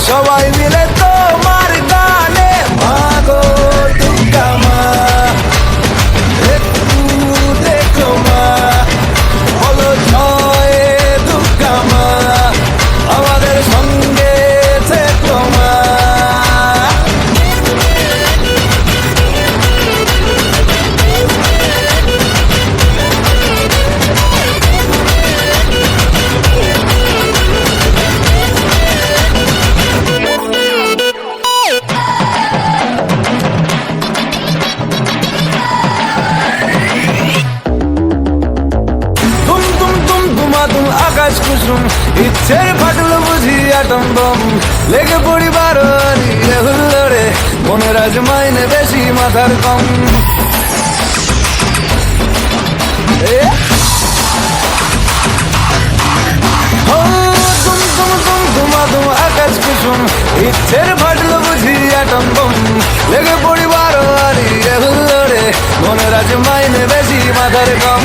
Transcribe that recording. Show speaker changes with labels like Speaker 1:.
Speaker 1: সবাই মিলে তোমার গানে মাগো দুর্গা মা, একটু দেখো মা, বলো জয় দুর্গা মা, আমাদের সঙ্গে থেকো মা। আকাশ কুসুম ইচ্ছের ফাটল বুঝি আটম বম, লেগে পড়িবার হুল্লোড়ে মনের আজ মাইনে বেশি মাথার কম। আকাশ কুসুম ইচ্ছের ফাটল বুঝি আটম বম, লেগে পড়িবার হুল্লোড়ে মনের আজ মাইনে বেশি মাথার কম।